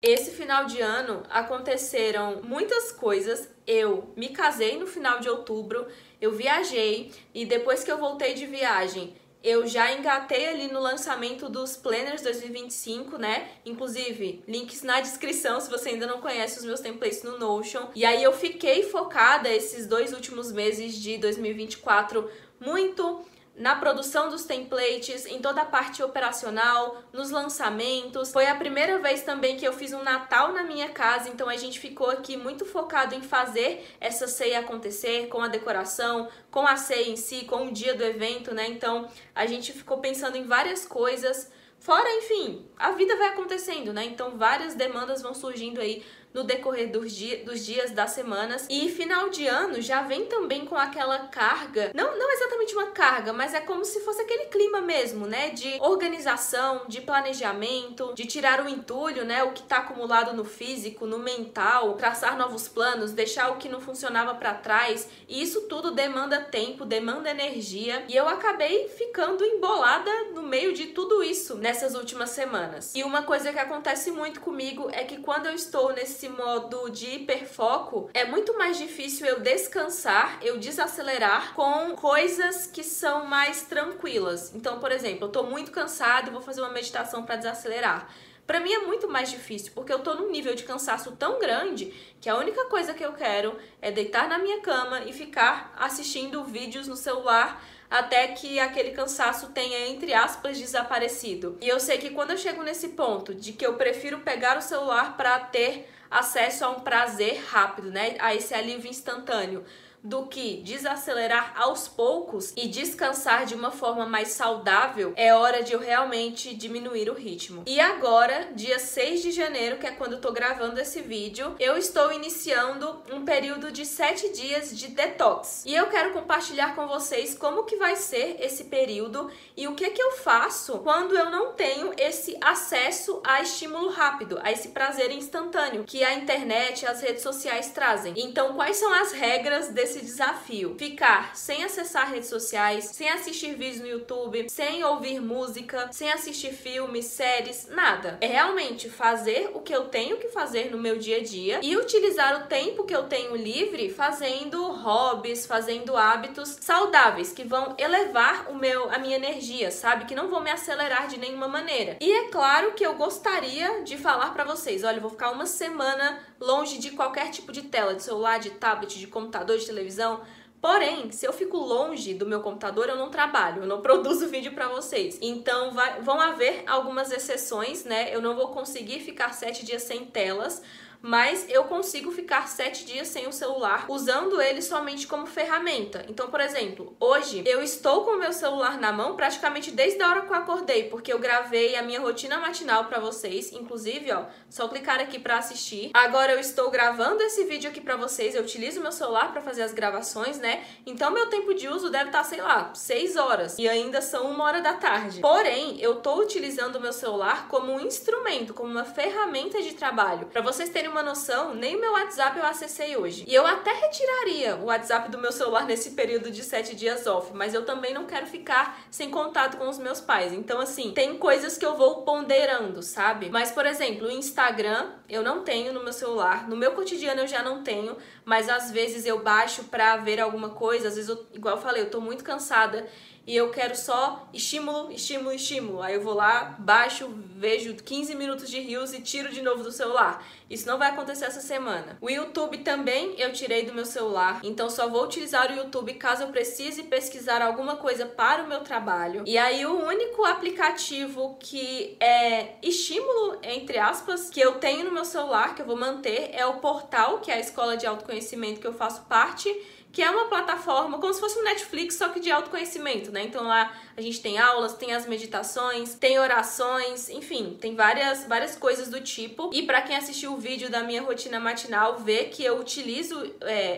Esse final de ano aconteceram muitas coisas. Eu me casei no final de outubro, eu viajei e depois que eu voltei de viagem, eu já engatei ali no lançamento dos Planners 2025, né? Inclusive, links na descrição se você ainda não conhece os meus templates no Notion. E aí eu fiquei focada esses 2 últimos meses de 2024 muito na produção dos templates, em toda a parte operacional, nos lançamentos. Foi a primeira vez também que eu fiz um Natal na minha casa, então a gente ficou aqui muito focado em fazer essa ceia acontecer, com a decoração, com a ceia em si, com o dia do evento, né? Então a gente ficou pensando em várias coisas. Fora, enfim, a vida vai acontecendo, né? Então várias demandas vão surgindo aí no decorrer dos dias, das semanas. E final de ano já vem também com aquela carga, não exatamente uma carga, mas é como se fosse aquele clima mesmo, né? De organização, de planejamento, de tirar o entulho, né? O que tá acumulado no físico, no mental, traçar novos planos, deixar o que não funcionava para trás. E isso tudo demanda tempo, demanda energia. E eu acabei ficando embolada no meio de tudo isso nessas últimas semanas. E uma coisa que acontece muito comigo é que quando eu estou nesse modo de hiperfoco, é muito mais difícil eu descansar, eu desacelerar com coisas que são mais tranquilas. Então, por exemplo, eu tô muito cansada e vou fazer uma meditação para desacelerar. Pra mim é muito mais difícil, porque eu tô num nível de cansaço tão grande que a única coisa que eu quero é deitar na minha cama e ficar assistindo vídeos no celular até que aquele cansaço tenha, entre aspas, desaparecido. E eu sei que quando eu chego nesse ponto de que eu prefiro pegar o celular para ter acesso a um prazer rápido, né, a esse alívio instantâneo, do que desacelerar aos poucos e descansar de uma forma mais saudável, é hora de eu realmente diminuir o ritmo. E agora, dia 6 de janeiro, que é quando eu tô gravando esse vídeo, eu estou iniciando um período de 7 dias de detox. E eu quero compartilhar com vocês como que vai ser esse período e o que que eu faço quando eu não tenho esse acesso a estímulo rápido, a esse prazer instantâneo que a internet e as redes sociais trazem. Então, quais são as regras desse desafio? Ficar sem acessar redes sociais, sem assistir vídeos no YouTube, sem ouvir música, sem assistir filmes, séries, nada. É realmente fazer o que eu tenho que fazer no meu dia a dia e utilizar o tempo que eu tenho livre fazendo hobbies, fazendo hábitos saudáveis que vão elevar a minha energia, sabe? Que não vão me acelerar de nenhuma maneira. E é claro que eu gostaria de falar pra vocês, olha, eu vou ficar uma semana longe de qualquer tipo de tela, de celular, de tablet, de computador, de televisão. Porém, se eu fico longe do meu computador, eu não trabalho, eu não produzo vídeo pra vocês. Então, vão haver algumas exceções, né? Eu não vou conseguir ficar 7 dias sem telas, mas eu consigo ficar 7 dias sem o celular, usando ele somente como ferramenta. Então, por exemplo, hoje eu estou com o meu celular na mão praticamente desde a hora que eu acordei, porque eu gravei a minha rotina matinal pra vocês, inclusive, ó, só clicar aqui pra assistir. Agora eu estou gravando esse vídeo aqui pra vocês, eu utilizo o meu celular pra fazer as gravações, né? Então meu tempo de uso deve estar, sei lá, 6 horas, e ainda são 1 hora da tarde. Porém, eu tô utilizando o meu celular como um instrumento, como uma ferramenta de trabalho. Pra vocês terem uma noção, nem o meu WhatsApp eu acessei hoje. E eu até retiraria o WhatsApp do meu celular nesse período de 7 dias off, mas eu também não quero ficar sem contato com os meus pais. Então, assim, tem coisas que eu vou ponderando, sabe? Mas, por exemplo, o Instagram eu não tenho no meu celular. No meu cotidiano eu já não tenho, mas às vezes eu baixo pra ver alguma coisa. Às vezes, igual eu falei, eu tô muito cansada e eu quero só estímulo, estímulo, estímulo. Aí eu vou lá, baixo, vejo 15 minutos de Reels e tiro de novo do celular. Isso não vai acontecer essa semana. O YouTube também eu tirei do meu celular, então só vou utilizar o YouTube caso eu precise pesquisar alguma coisa para o meu trabalho. E aí o único aplicativo que é estímulo, entre aspas, que eu tenho no meu celular, que eu vou manter, é o Portal, que é a escola de autoconhecimento que eu faço parte, que é uma plataforma como se fosse um Netflix, só que de autoconhecimento, né? Então lá a gente tem aulas, tem as meditações, tem orações, enfim, tem várias coisas do tipo. E pra quem assistiu o vídeo da minha rotina matinal, vê que eu utilizo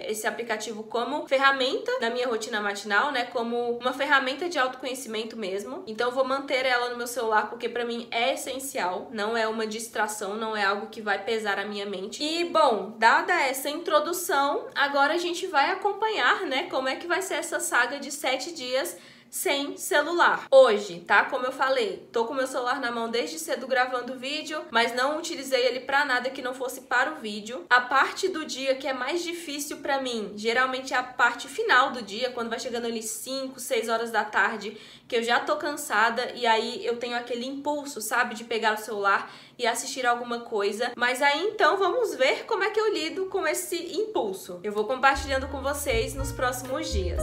esse aplicativo como ferramenta da minha rotina matinal, né? Como uma ferramenta de autoconhecimento mesmo. Então eu vou manter ela no meu celular porque pra mim é essencial, não é uma distração, não é algo que vai pesar a minha mente. E, bom, dada essa introdução, agora a gente vai acompanhar, né, como é que vai ser essa saga de 7 dias sem celular. Hoje, tá? Como eu falei, tô com meu celular na mão desde cedo gravando vídeo, mas não utilizei ele pra nada que não fosse para o vídeo. A parte do dia que é mais difícil pra mim, geralmente é a parte final do dia, quando vai chegando ali 5, 6 horas da tarde, que eu já tô cansada e aí eu tenho aquele impulso, sabe, de pegar o celular e assistir alguma coisa. Mas aí então vamos ver como é que eu lido com esse impulso. Eu vou compartilhando com vocês nos próximos dias.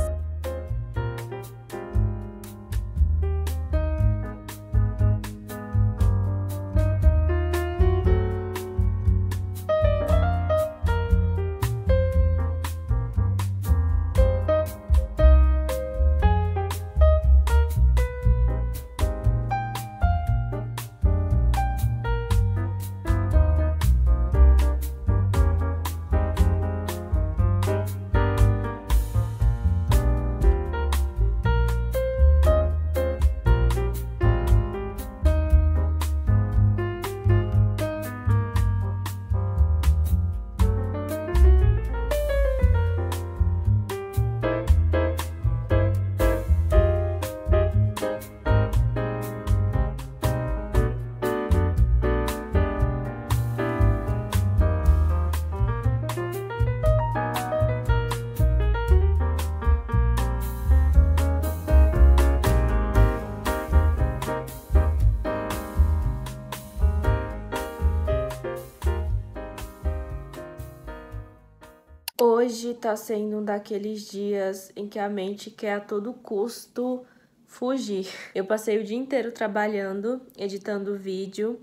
Hoje tá sendo um daqueles dias em que a mente quer a todo custo fugir. Eu passei o dia inteiro trabalhando, editando vídeo,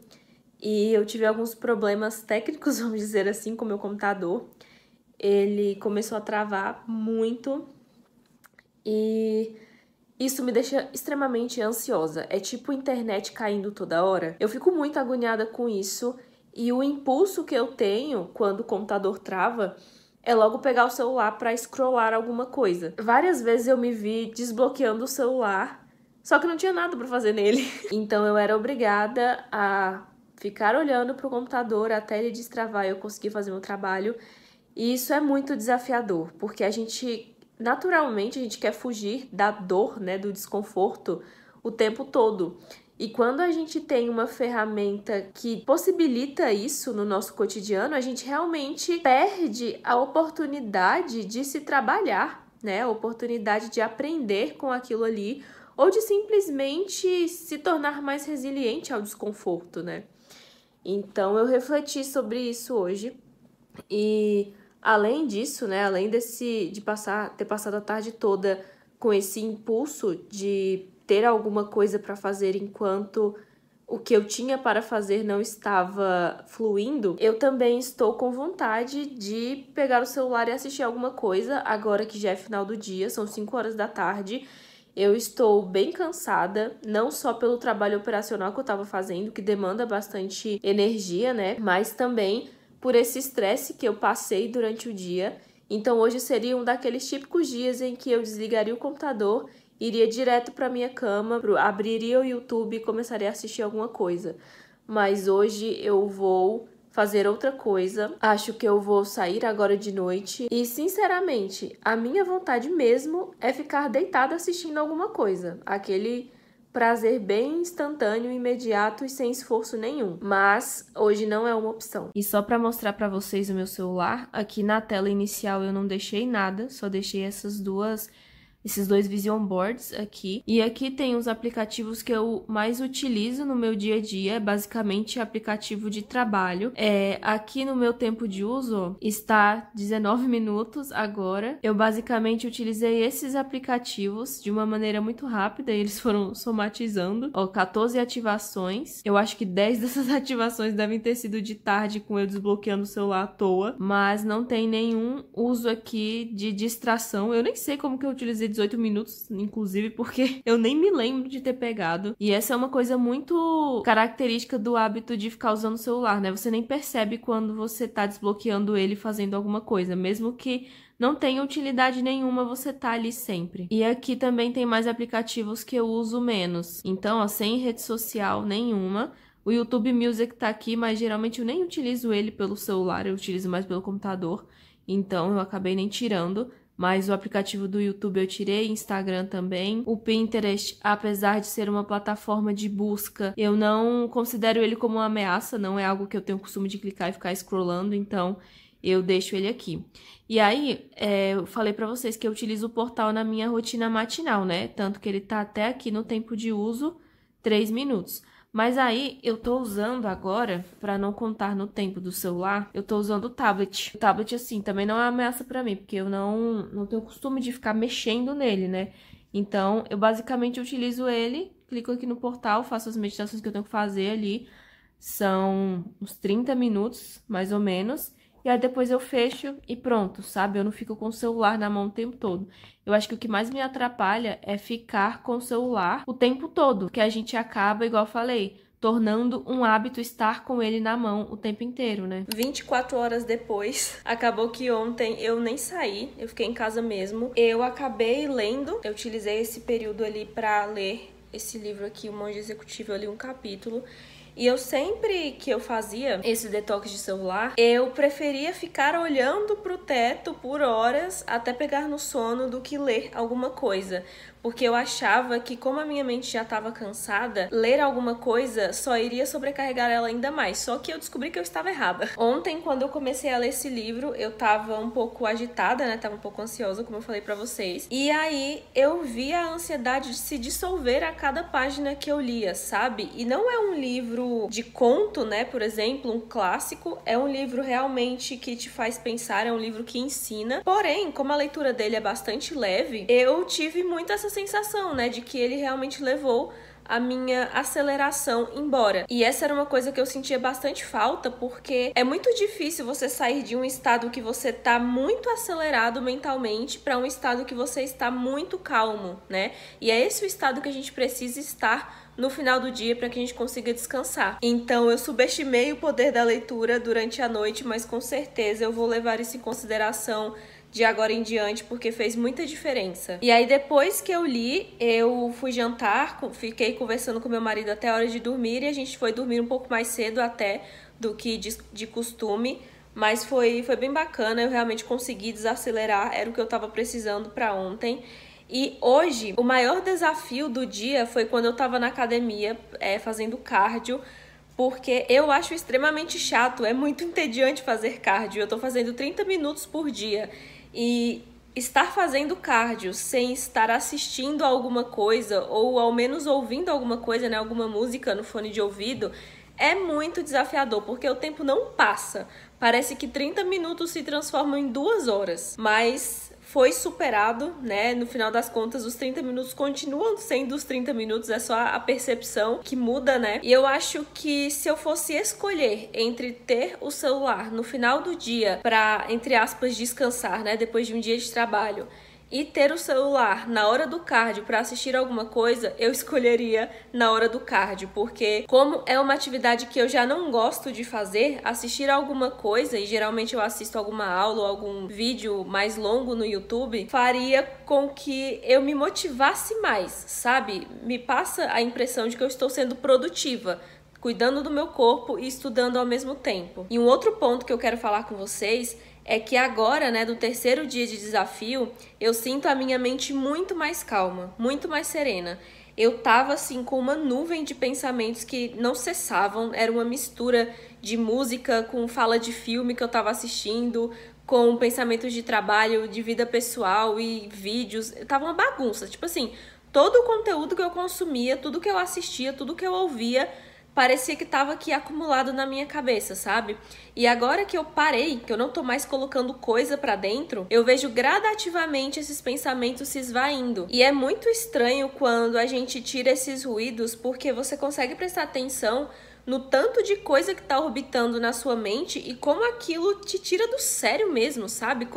e eu tive alguns problemas técnicos, vamos dizer assim, com o meu computador. Ele começou a travar muito e isso me deixa extremamente ansiosa. É tipo internet caindo toda hora. Eu fico muito agoniada com isso e o impulso que eu tenho quando o computador trava é logo pegar o celular para scrollar alguma coisa. Várias vezes eu me vi desbloqueando o celular, só que não tinha nada para fazer nele. Então eu era obrigada a ficar olhando para o computador até ele destravar e eu conseguir fazer meu trabalho. E isso é muito desafiador, porque naturalmente a gente quer fugir da dor, né, do desconforto o tempo todo. E quando a gente tem uma ferramenta que possibilita isso no nosso cotidiano, a gente realmente perde a oportunidade de se trabalhar, né? A oportunidade de aprender com aquilo ali ou de simplesmente se tornar mais resiliente ao desconforto, né? Então eu refleti sobre isso hoje e além disso, né, além de ter passado a tarde toda com esse impulso de ter alguma coisa para fazer enquanto o que eu tinha para fazer não estava fluindo, eu também estou com vontade de pegar o celular e assistir alguma coisa, agora que já é final do dia, são 5 horas da tarde. Eu estou bem cansada, não só pelo trabalho operacional que eu estava fazendo, que demanda bastante energia, né, mas também por esse estresse que eu passei durante o dia. Então hoje seria um daqueles típicos dias em que eu desligaria o computador, iria direto para minha cama, abriria o YouTube e começaria a assistir alguma coisa. Mas hoje eu vou fazer outra coisa. Acho que eu vou sair agora de noite. E, sinceramente, a minha vontade mesmo é ficar deitada assistindo alguma coisa. Aquele prazer bem instantâneo, imediato e sem esforço nenhum. Mas hoje não é uma opção. E só para mostrar para vocês o meu celular, aqui na tela inicial eu não deixei nada, só deixei esses dois vision boards aqui. E aqui tem os aplicativos que eu mais utilizo no meu dia a dia, basicamente aplicativo de trabalho. Aqui no meu tempo de uso está 19 minutos agora. Eu basicamente utilizei esses aplicativos de uma maneira muito rápida e eles foram somatizando. 14 ativações. Eu acho que 10 dessas ativações devem ter sido de tarde com eu desbloqueando o celular à toa, mas não tem nenhum uso aqui de distração. Eu nem sei como que eu utilizei 18 minutos, inclusive, porque eu nem me lembro de ter pegado. E essa é uma coisa muito característica do hábito de ficar usando o celular, né? Você nem percebe quando você tá desbloqueando ele fazendo alguma coisa, mesmo que não tenha utilidade nenhuma, você tá ali sempre. E aqui também tem mais aplicativos que eu uso menos. Então, sem rede social nenhuma. O YouTube Music tá aqui, mas geralmente eu nem utilizo ele pelo celular, eu utilizo mais pelo computador. Então, eu acabei nem tirando. mas o aplicativo do YouTube eu tirei, Instagram também. O Pinterest, apesar de ser uma plataforma de busca, eu não considero ele como uma ameaça, não é algo que eu tenho o costume de clicar e ficar scrollando, então eu deixo ele aqui. E aí, eu falei pra vocês que eu utilizo o portal na minha rotina matinal, né? Tanto que ele tá até aqui no tempo de uso, 3 minutos. Mas aí, eu tô usando agora, pra não contar no tempo do celular, eu tô usando o tablet. O tablet, assim, também não é uma ameaça pra mim, porque eu não tenho costume de ficar mexendo nele, né? Então, eu basicamente utilizo ele, clico aqui no portal, faço as meditações que eu tenho que fazer ali. São uns 30 minutos, mais ou menos. E aí depois eu fecho e pronto, sabe? Eu não fico com o celular na mão o tempo todo. Eu acho que o que mais me atrapalha é ficar com o celular o tempo todo, que a gente acaba, igual eu falei, tornando um hábito estar com ele na mão o tempo inteiro, né? 24 horas depois, acabou que ontem eu nem saí, eu fiquei em casa mesmo. Eu acabei lendo, eu utilizei esse período ali pra ler esse livro aqui, O Monge Executivo, eu li um capítulo. E eu sempre que eu fazia esse detox de celular, eu preferia ficar olhando pro teto por horas até pegar no sono do que ler alguma coisa. Porque eu achava que, como a minha mente já estava cansada, ler alguma coisa só iria sobrecarregar ela ainda mais. Só que eu descobri que eu estava errada. Ontem, quando eu comecei a ler esse livro, eu tava um pouco agitada, né? Tava um pouco ansiosa, como eu falei pra vocês. E aí, eu vi a ansiedade de se dissolver a cada página que eu lia, sabe? E não é um livro de conto, né? Por exemplo, um clássico. É um livro realmente que te faz pensar, é um livro que ensina. Porém, como a leitura dele é bastante leve, eu tive muito essa sensação, né, de que ele realmente levou a minha aceleração embora. E essa era uma coisa que eu sentia bastante falta, porque é muito difícil você sair de um estado que você tá muito acelerado mentalmente para um estado que você está muito calmo, né? E é esse o estado que a gente precisa estar no final do dia para que a gente consiga descansar. Então eu subestimei o poder da leitura durante a noite, mas com certeza eu vou levar isso em consideração de agora em diante, porque fez muita diferença. E aí, depois que eu li, eu fui jantar, fiquei conversando com meu marido até a hora de dormir, e a gente foi dormir um pouco mais cedo até do que de costume, mas foi bem bacana, eu realmente consegui desacelerar, era o que eu tava precisando para ontem. E hoje, o maior desafio do dia foi quando eu tava na academia, fazendo cardio, porque eu acho extremamente chato, é muito entediante fazer cardio, eu tô fazendo 30 minutos por dia. E estar fazendo cardio sem estar assistindo a alguma coisa ou ao menos ouvindo alguma coisa, né, alguma música no fone de ouvido, é muito desafiador, porque o tempo não passa. Parece que 30 minutos se transformam em 2 horas, mas foi superado, né? No final das contas, os 30 minutos continuam sendo os 30 minutos, é só a percepção que muda, né? E eu acho que se eu fosse escolher entre ter o celular no final do dia para, entre aspas, descansar, né? Depois de um dia de trabalho, e ter o celular na hora do cardio para assistir alguma coisa, eu escolheria na hora do cardio, porque como é uma atividade que eu já não gosto de fazer, assistir alguma coisa, e geralmente eu assisto alguma aula ou algum vídeo mais longo no YouTube, faria com que eu me motivasse mais, sabe? Me passa a impressão de que eu estou sendo produtiva, cuidando do meu corpo e estudando ao mesmo tempo. E um outro ponto que eu quero falar com vocês é que agora, né, do terceiro dia de desafio, eu sinto a minha mente muito mais calma, muito mais serena. Eu tava, assim, com uma nuvem de pensamentos que não cessavam, era uma mistura de música com fala de filme que eu tava assistindo, com pensamentos de trabalho, de vida pessoal e vídeos. Tava uma bagunça, tipo assim, todo o conteúdo que eu consumia, tudo que eu assistia, tudo que eu ouvia, parecia que tava aqui acumulado na minha cabeça, sabe? E agora que eu parei, que eu não tô mais colocando coisa pra dentro, eu vejo gradativamente esses pensamentos se esvaindo. E é muito estranho quando a gente tira esses ruídos, porque você consegue prestar atenção no tanto de coisa que tá orbitando na sua mente e como aquilo te tira do sério mesmo, sabe?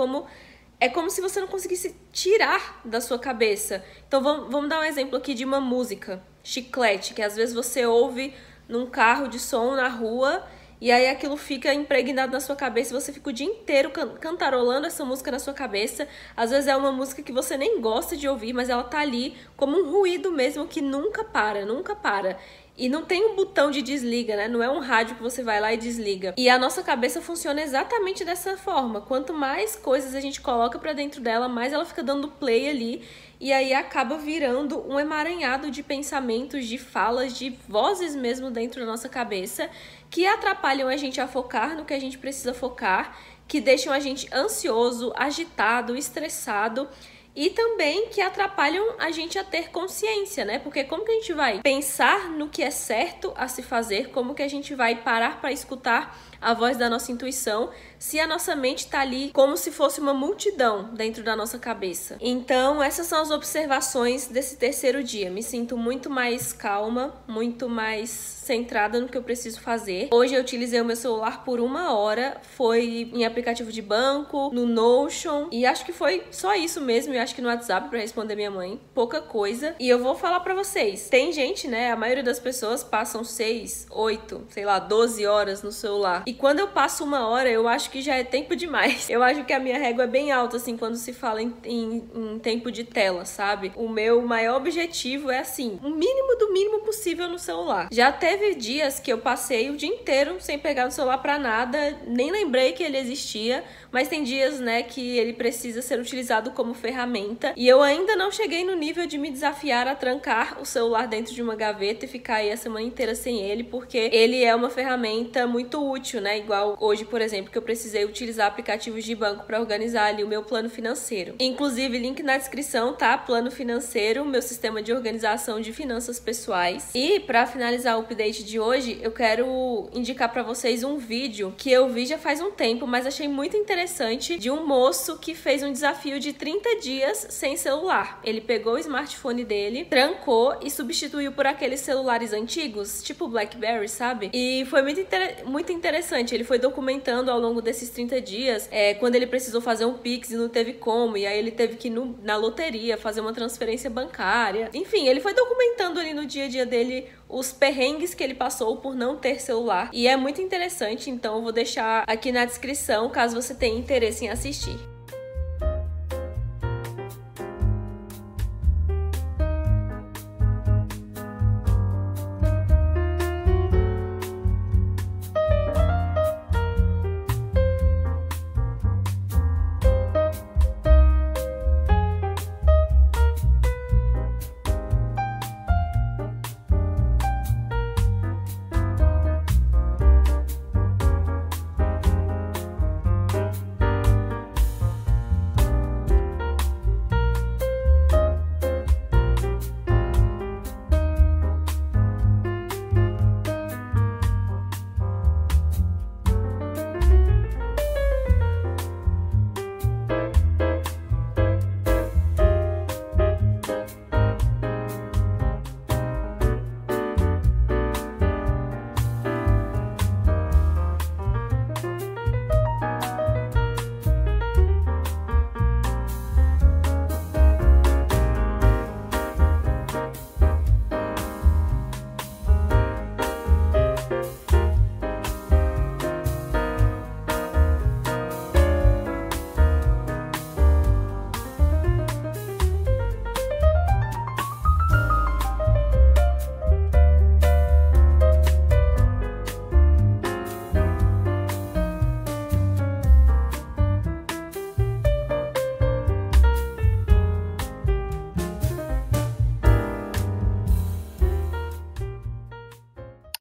É como se você não conseguisse tirar da sua cabeça. Então vamos dar um exemplo aqui de uma música, Chiclete, que às vezes você ouve num carro de som na rua e aí aquilo fica impregnado na sua cabeça e você fica o dia inteiro cantarolando essa música na sua cabeça. Às vezes é uma música que você nem gosta de ouvir, mas ela tá ali como um ruído mesmo que nunca para, nunca para. E não tem um botão de desliga, né? Não é um rádio que você vai lá e desliga. E a nossa cabeça funciona exatamente dessa forma. Quanto mais coisas a gente coloca pra dentro dela, mais ela fica dando play ali. E aí acaba virando um emaranhado de pensamentos, de falas, de vozes mesmo dentro da nossa cabeça, que atrapalham a gente a focar no que a gente precisa focar, que deixam a gente ansioso, agitado, estressado, e também que atrapalham a gente a ter consciência, né? Porque como que a gente vai pensar no que é certo a se fazer? Como que a gente vai parar para escutar a voz da nossa intuição se a nossa mente tá ali como se fosse uma multidão dentro da nossa cabeça? Então, essas são as observações desse terceiro dia. Me sinto muito mais calma, muito mais centrada no que eu preciso fazer. Hoje eu utilizei o meu celular por 1 hora, foi em aplicativo de banco, no Notion, e acho que foi só isso mesmo, e acho que no WhatsApp pra responder minha mãe, pouca coisa. E eu vou falar pra vocês, tem gente, né, a maioria das pessoas passam 6, 8, sei lá, 12 horas no celular. E quando eu passo 1 hora, eu acho que já é tempo demais. Eu acho que a minha régua é bem alta, assim, quando se fala em tempo de tela, sabe? O meu maior objetivo é, assim, o mínimo do mínimo possível no celular. Já teve dias que eu passei o dia inteiro sem pegar no celular pra nada, nem lembrei que ele existia, mas tem dias, né, que ele precisa ser utilizado como ferramenta. E eu ainda não cheguei no nível de me desafiar a trancar o celular dentro de uma gaveta e ficar aí a semana inteira sem ele, porque ele é uma ferramenta muito útil, né? Igual hoje, por exemplo, que eu precisei utilizar aplicativos de banco para organizar ali o meu plano financeiro. Inclusive, link na descrição, tá? Plano financeiro, meu sistema de organização de finanças pessoais. E para finalizar o update de hoje, eu quero indicar para vocês um vídeo que eu vi já faz um tempo, mas achei muito interessante, de um moço que fez um desafio de 30 dias sem celular. Ele pegou o smartphone dele, trancou e substituiu por aqueles celulares antigos, tipo BlackBerry, sabe? E foi muito interessante. Ele foi documentando ao longo desses 30 dias, quando ele precisou fazer um Pix e não teve como, e aí ele teve que ir na loteria fazer uma transferência bancária. Enfim, ele foi documentando ali no dia a dia dele os perrengues que ele passou por não ter celular. E é muito interessante, então eu vou deixar aqui na descrição, caso você tenha interesse em assistir.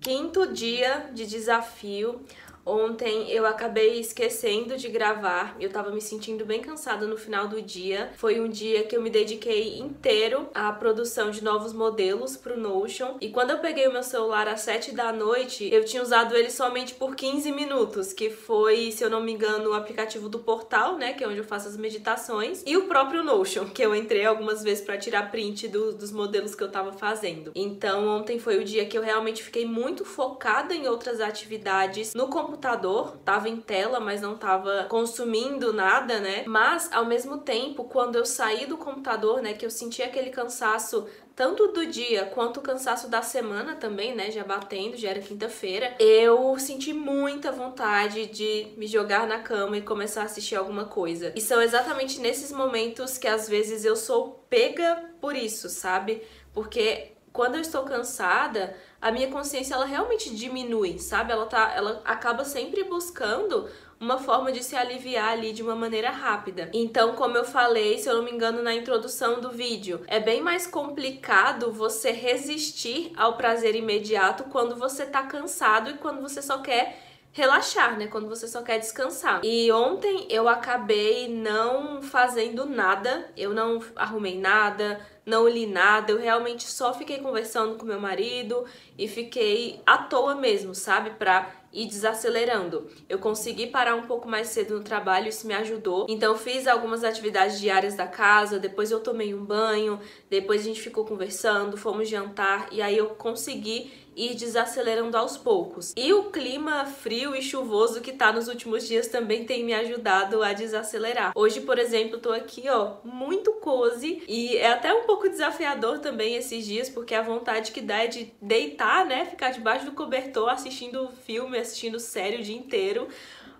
Quinto dia de desafio. Ontem eu acabei esquecendo de gravar, eu tava me sentindo bem cansada no final do dia. Foi um dia que eu me dediquei inteiro à produção de novos modelos pro Notion. E quando eu peguei o meu celular às 7 da noite, eu tinha usado ele somente por 15 minutos, que foi, se eu não me engano, o aplicativo do Portal, né, que é onde eu faço as meditações, e o próprio Notion, que eu entrei algumas vezes pra tirar print dos modelos que eu tava fazendo. Então ontem foi o dia que eu realmente fiquei muito focada em outras atividades no computador, tava em tela, mas não tava consumindo nada, né? Mas, ao mesmo tempo, quando eu saí do computador, né, que eu senti aquele cansaço tanto do dia quanto o cansaço da semana também, né, já batendo, já era quinta-feira, eu senti muita vontade de me jogar na cama e começar a assistir alguma coisa. E são exatamente nesses momentos que às vezes eu sou pega por isso, sabe? Porque quando eu estou cansada, a minha consciência ela realmente diminui, sabe? Ela acaba sempre buscando uma forma de se aliviar ali de uma maneira rápida. Então, como eu falei, se eu não me engano, na introdução do vídeo, é bem mais complicado você resistir ao prazer imediato quando você tá cansado e quando você só quer relaxar, né? Quando você só quer descansar. E ontem eu acabei não fazendo nada, eu não arrumei nada, não li nada, eu realmente só fiquei conversando com meu marido e fiquei à toa mesmo, sabe? Pra ir desacelerando. Eu consegui parar um pouco mais cedo no trabalho, isso me ajudou. Então eu fiz algumas atividades diárias da casa, depois eu tomei um banho, depois a gente ficou conversando, fomos jantar e aí eu consegui ir desacelerando aos poucos. E o clima frio e chuvoso que tá nos últimos dias também tem me ajudado a desacelerar. Hoje, por exemplo, tô aqui, ó, muito cozy e é até um pouco desafiador também esses dias, porque a vontade que dá é de deitar, né, ficar debaixo do cobertor assistindo filme, assistindo série o dia inteiro.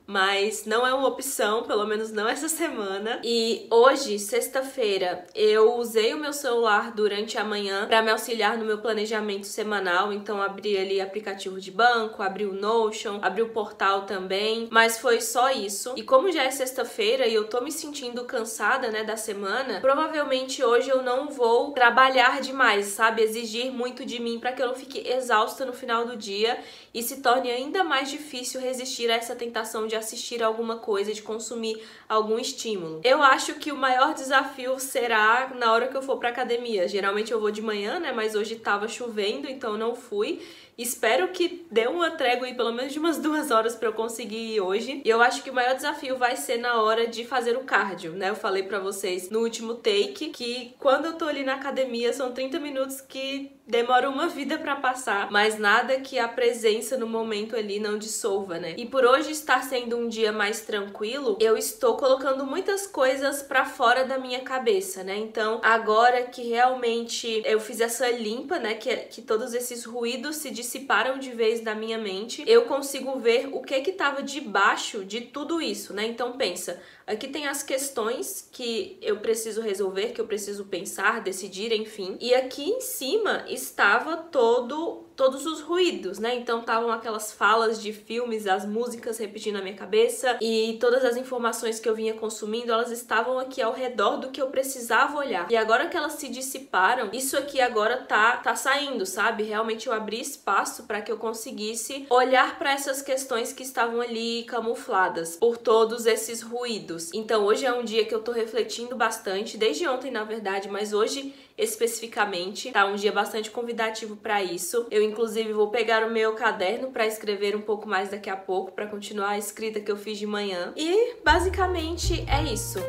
Mas não é uma opção, pelo menos não essa semana. E hoje, sexta-feira, eu usei o meu celular durante a manhã para me auxiliar no meu planejamento semanal. Então abri ali aplicativo de banco, abri o Notion, abri o portal também, mas foi só isso. E como já é sexta-feira e eu tô me sentindo cansada, né, da semana, provavelmente hoje eu não vou trabalhar demais, sabe? Exigir muito de mim para que eu não fique exausta no final do dia e se torne ainda mais difícil resistir a essa tentação de assistir alguma coisa, de consumir algum estímulo. Eu acho que o maior desafio será na hora que eu for pra academia. Geralmente eu vou de manhã, né, mas hoje tava chovendo, então eu não fui. Espero que dê uma trégua aí, pelo menos de umas 2 horas pra eu conseguir ir hoje. E eu acho que o maior desafio vai ser na hora de fazer o cardio, né? Eu falei pra vocês no último take que quando eu tô ali na academia são 30 minutos que demora uma vida pra passar, mas nada que a presença no momento ali não dissolva, né? E por hoje estar sendo um dia mais tranquilo, eu estou colocando muitas coisas pra fora da minha cabeça, né? Então, agora que realmente eu fiz essa limpa, né, que todos esses ruídos se dissiparam de vez da minha mente, eu consigo ver o que tava debaixo de tudo isso, né? Então pensa, aqui tem as questões que eu preciso resolver, que eu preciso pensar, decidir, enfim. E aqui em cima estava todos os ruídos, né? Então estavam aquelas falas de filmes, as músicas repetindo na minha cabeça e todas as informações que eu vinha consumindo, elas estavam aqui ao redor do que eu precisava olhar. E agora que elas se dissiparam, isso aqui agora tá saindo, sabe? Realmente eu abri espaço para que eu conseguisse olhar para essas questões que estavam ali camufladas por todos esses ruídos. Então hoje é um dia que eu tô refletindo bastante, desde ontem na verdade, mas hoje especificamente tá um dia bastante convidativo para isso. Eu inclusive vou pegar o meu caderno para escrever um pouco mais daqui a pouco, para continuar a escrita que eu fiz de manhã. E basicamente é isso.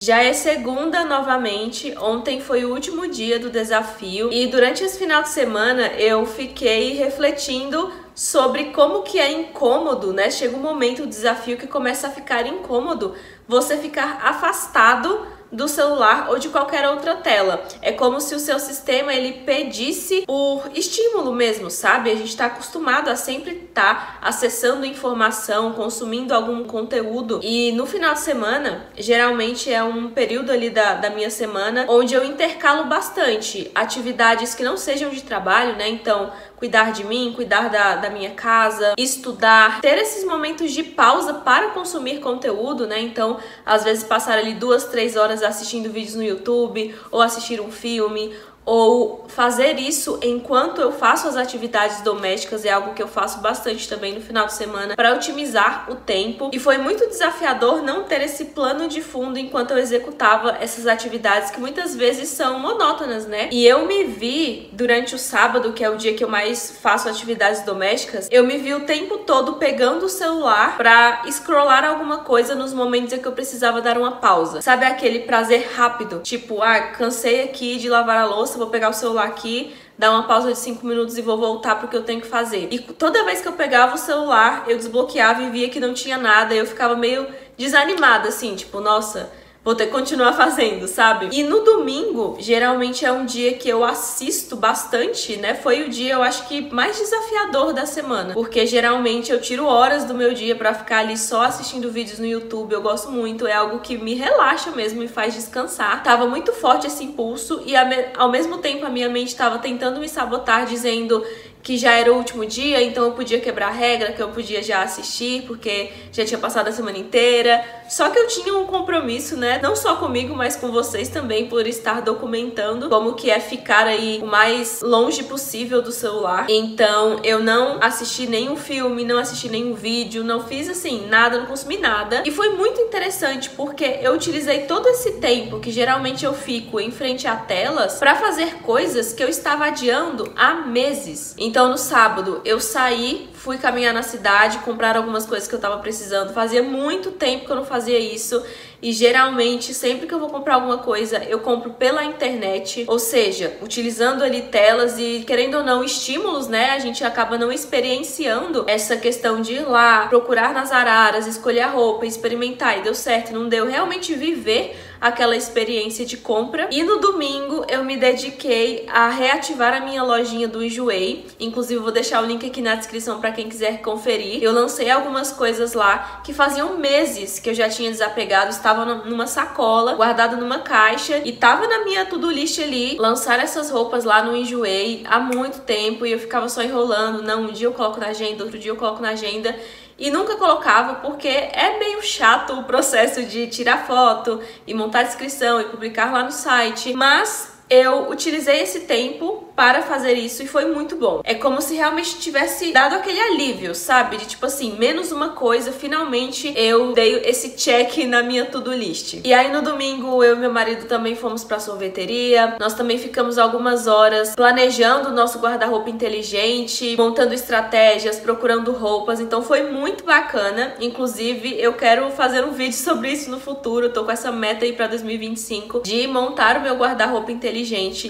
Já é segunda novamente, ontem foi o último dia do desafio e durante esse final de semana eu fiquei refletindo sobre como que é incômodo, né? Chega um momento do desafio que começa a ficar incômodo você ficar afastado do celular ou de qualquer outra tela. É como se o seu sistema ele pedisse por estímulo mesmo, sabe? A gente tá acostumado a sempre estar acessando informação, consumindo algum conteúdo, e no final de semana, geralmente é um período ali da minha semana onde eu intercalo bastante atividades que não sejam de trabalho, né? Então, cuidar de mim, cuidar da minha casa, estudar, ter esses momentos de pausa para consumir conteúdo, né? Então, às vezes passar ali 2, 3 horas assistindo vídeos no YouTube, ou assistir um filme, ou fazer isso enquanto eu faço as atividades domésticas é algo que eu faço bastante também no final de semana para otimizar o tempo. E foi muito desafiador não ter esse plano de fundo enquanto eu executava essas atividades que muitas vezes são monótonas, né? E eu me vi durante o sábado, que é o dia que eu mais faço atividades domésticas, eu me vi o tempo todo pegando o celular pra scrollar alguma coisa nos momentos em que eu precisava dar uma pausa. Sabe aquele prazer rápido? Tipo, cansei aqui de lavar a louça, vou pegar o celular aqui, dar uma pausa de 5 minutos e vou voltar porque eu tenho que fazer. E toda vez que eu pegava o celular, eu desbloqueava e via que não tinha nada, e eu ficava meio desanimada, assim, tipo, nossa, vou ter que continuar fazendo, sabe? E no domingo, geralmente é um dia que eu assisto bastante, né? Foi o dia, eu acho que, mais desafiador da semana. Porque geralmente eu tiro horas do meu dia pra ficar ali só assistindo vídeos no YouTube. Eu gosto muito, é algo que me relaxa mesmo, me faz descansar. Tava muito forte esse impulso e ao mesmo tempo a minha mente tava tentando me sabotar, dizendo que já era o último dia, então eu podia quebrar a regra, que eu podia já assistir, porque já tinha passado a semana inteira. Só que eu tinha um compromisso, né? Não só comigo, mas com vocês também, por estar documentando como que é ficar aí o mais longe possível do celular. Então, eu não assisti nenhum filme, não assisti nenhum vídeo, não fiz assim, nada, não consumi nada. E foi muito interessante, porque eu utilizei todo esse tempo que geralmente eu fico em frente a telas pra fazer coisas que eu estava adiando há meses. Então, no sábado, eu saí, fui caminhar na cidade, comprar algumas coisas que eu tava precisando. Fazia muito tempo que eu não fazia isso. E geralmente, sempre que eu vou comprar alguma coisa, eu compro pela internet. Ou seja, utilizando ali telas e, querendo ou não, estímulos, né? A gente acaba não experienciando essa questão de ir lá, procurar nas araras, escolher a roupa, experimentar. E deu certo, não deu. Realmente viver aquela experiência de compra. E no domingo eu me dediquei a reativar a minha lojinha do Enjoei. Inclusive vou deixar o link aqui na descrição para quem quiser conferir. Eu lancei algumas coisas lá que faziam meses que eu já tinha desapegado, estava numa sacola, guardada numa caixa, e tava na minha to-do list ali lançar essas roupas lá no Enjoei há muito tempo, e eu ficava só enrolando. Não, um dia eu coloco na agenda, outro dia eu coloco na agenda. E nunca colocava porque é meio chato o processo de tirar foto e montar a descrição e publicar lá no site. Mas eu utilizei esse tempo para fazer isso e foi muito bom. É como se realmente tivesse dado aquele alívio, sabe? De tipo assim, menos uma coisa, finalmente eu dei esse check na minha to-do list. E aí no domingo eu e meu marido também fomos pra sorveteria. Nós também ficamos algumas horas planejando o nosso guarda-roupa inteligente, montando estratégias, procurando roupas. Então foi muito bacana. Inclusive eu quero fazer um vídeo sobre isso no futuro. Eu tô com essa meta aí pra 2025 de montar o meu guarda-roupa inteligente,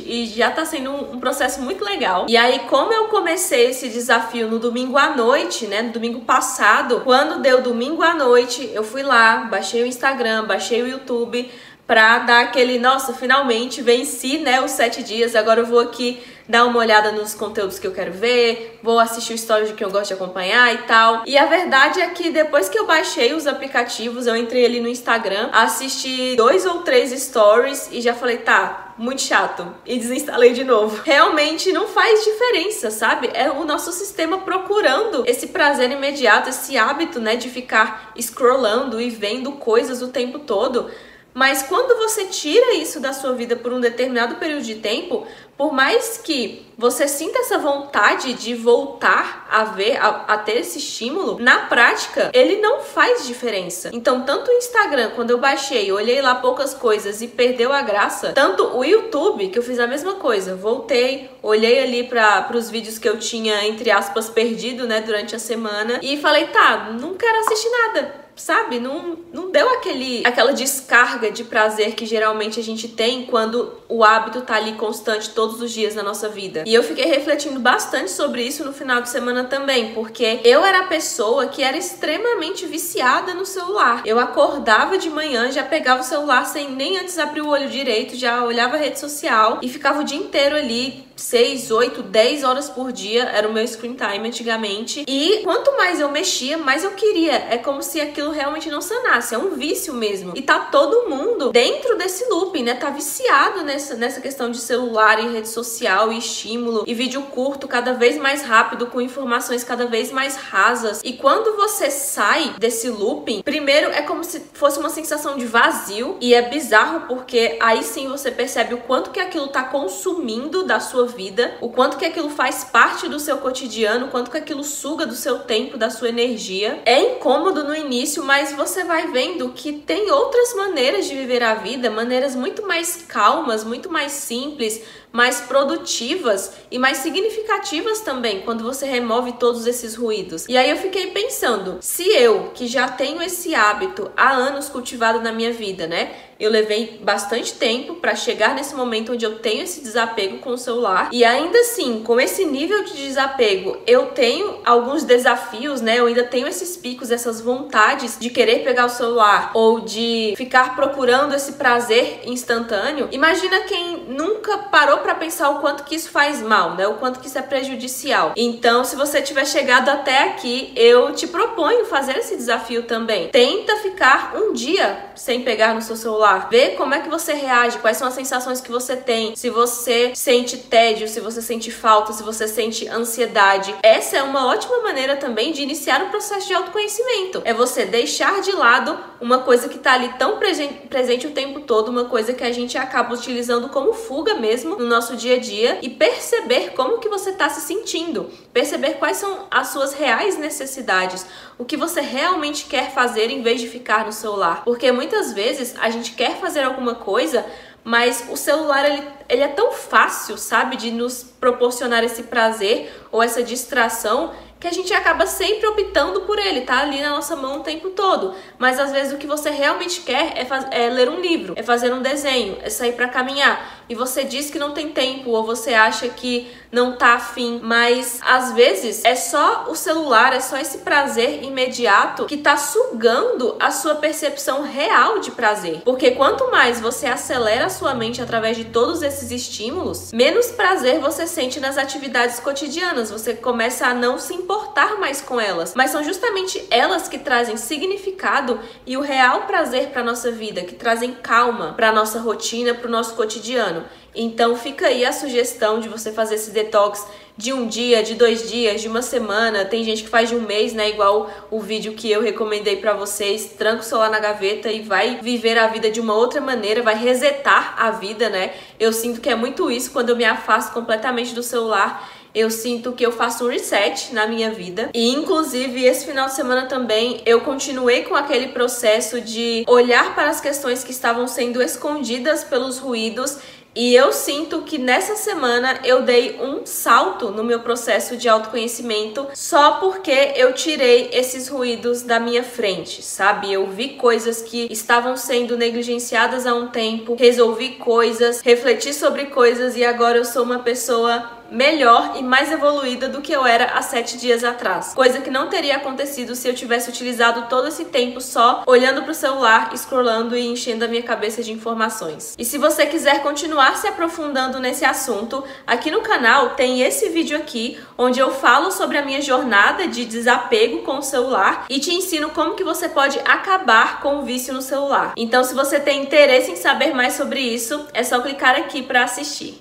e já tá sendo um processo muito legal. E aí, como eu comecei esse desafio no domingo à noite, né, no domingo passado, quando deu domingo à noite, eu fui lá, baixei o Instagram, baixei o YouTube, pra dar aquele, nossa, finalmente venci, né, os 7 dias, agora eu vou aqui dar uma olhada nos conteúdos que eu quero ver, vou assistir o stories de quem eu gosto de acompanhar e tal. E a verdade é que depois que eu baixei os aplicativos, eu entrei ali no Instagram, assisti 2 ou 3 stories e já falei, tá, muito chato, e desinstalei de novo. Realmente não faz diferença, sabe? É o nosso sistema procurando esse prazer imediato, esse hábito, né, de ficar scrollando e vendo coisas o tempo todo. Mas quando você tira isso da sua vida por um determinado período de tempo, por mais que você sinta essa vontade de voltar a ver, a ter esse estímulo, na prática, ele não faz diferença. Então, tanto o Instagram, quando eu baixei, olhei lá poucas coisas e perdeu a graça, tanto o YouTube, que eu fiz a mesma coisa, voltei, olhei ali para os vídeos que eu tinha, entre aspas, perdido, né, durante a semana, e falei, tá, não quero assistir nada. sabe, não deu aquela descarga de prazer que geralmente a gente tem quando o hábito tá ali constante todos os dias na nossa vida. E eu fiquei refletindo bastante sobre isso no final de semana também, porque eu era a pessoa que era extremamente viciada no celular. Eu acordava de manhã, já pegava o celular sem nem antes abrir o olho direito, já olhava a rede social e ficava o dia inteiro ali, 6, 8, 10 horas por dia, era o meu screen time antigamente. E quanto mais eu mexia, mais eu queria. É como se aquilo realmente não sanasse, é um vício mesmo. E tá todo mundo dentro desse looping, né? Tá viciado nessa questão de celular e rede social e estímulo e vídeo curto cada vez mais rápido, com informações cada vez mais rasas. E quando você sai desse looping, primeiro é como se fosse uma sensação de vazio, e é bizarro porque aí sim você percebe o quanto que aquilo tá consumindo da sua vida, o quanto que aquilo faz parte do seu cotidiano, o quanto que aquilo suga do seu tempo, da sua energia. É incômodo no início, mas você vai vendo que tem outras maneiras de viver a vida, maneiras muito mais calmas, muito mais simples, mais produtivas e mais significativas também, quando você remove todos esses ruídos. E aí eu fiquei pensando, se eu, que já tenho esse hábito há anos cultivado na minha vida, né? Eu levei bastante tempo para chegar nesse momento onde eu tenho esse desapego com o celular. E ainda assim, com esse nível de desapego, eu tenho alguns desafios, né? Eu ainda tenho esses picos, essas vontades de querer pegar o celular ou de ficar procurando esse prazer instantâneo. Imagina quem nunca parou para pensar o quanto que isso faz mal, né? O quanto que isso é prejudicial. Então, se você tiver chegado até aqui, eu te proponho fazer esse desafio também. Tenta ficar um dia sem pegar no seu celular. Vê como é que você reage, quais são as sensações que você tem, se você sente tédio, se você sente falta, se você sente ansiedade. Essa é uma ótima maneira também de iniciar um processo de autoconhecimento. É você deixar de lado uma coisa que tá ali tão presente o tempo todo, uma coisa que a gente acaba utilizando como fuga mesmo no nosso dia a dia, e perceber como que você tá se sentindo, perceber quais são as suas reais necessidades, o que você realmente quer fazer em vez de ficar no celular. Porque muitas vezes a gente quer fazer alguma coisa, mas o celular ele é tão fácil, sabe, de nos proporcionar esse prazer ou essa distração, que a gente acaba sempre optando por ele, tá ali na nossa mão o tempo todo. Mas às vezes o que você realmente quer é ler um livro, é fazer um desenho, é sair pra caminhar. E você diz que não tem tempo, ou você acha que não tá afim, mas às vezes é só o celular, é só esse prazer imediato que tá sugando a sua percepção real de prazer. Porque quanto mais você acelera a sua mente através de todos esses estímulos, menos prazer você sente nas atividades cotidianas, você começa a não se importar mais com elas. Mas são justamente elas que trazem significado e o real prazer para nossa vida, que trazem calma para nossa rotina, para o nosso cotidiano. Então fica aí a sugestão de você fazer esse detox de um dia, de 2 dias, de uma semana. Tem gente que faz de um mês, né? Igual o vídeo que eu recomendei pra vocês. Tranca o celular na gaveta e vai viver a vida de uma outra maneira, vai resetar a vida, né? Eu sinto que é muito isso quando eu me afasto completamente do celular. Eu sinto que eu faço um reset na minha vida. E inclusive esse final de semana também eu continuei com aquele processo de olhar para as questões que estavam sendo escondidas pelos ruídos. E eu sinto que nessa semana eu dei um salto no meu processo de autoconhecimento só porque eu tirei esses ruídos da minha frente, sabe? Eu vi coisas que estavam sendo negligenciadas há um tempo, resolvi coisas, refleti sobre coisas e agora eu sou uma pessoa melhor e mais evoluída do que eu era há 7 dias atrás. Coisa que não teria acontecido se eu tivesse utilizado todo esse tempo só olhando pro celular, scrollando e enchendo a minha cabeça de informações. E se você quiser continuar se aprofundando nesse assunto, aqui no canal tem esse vídeo aqui, onde eu falo sobre a minha jornada de desapego com o celular e te ensino como que você pode acabar com o vício no celular. Então, se você tem interesse em saber mais sobre isso, é só clicar aqui para assistir.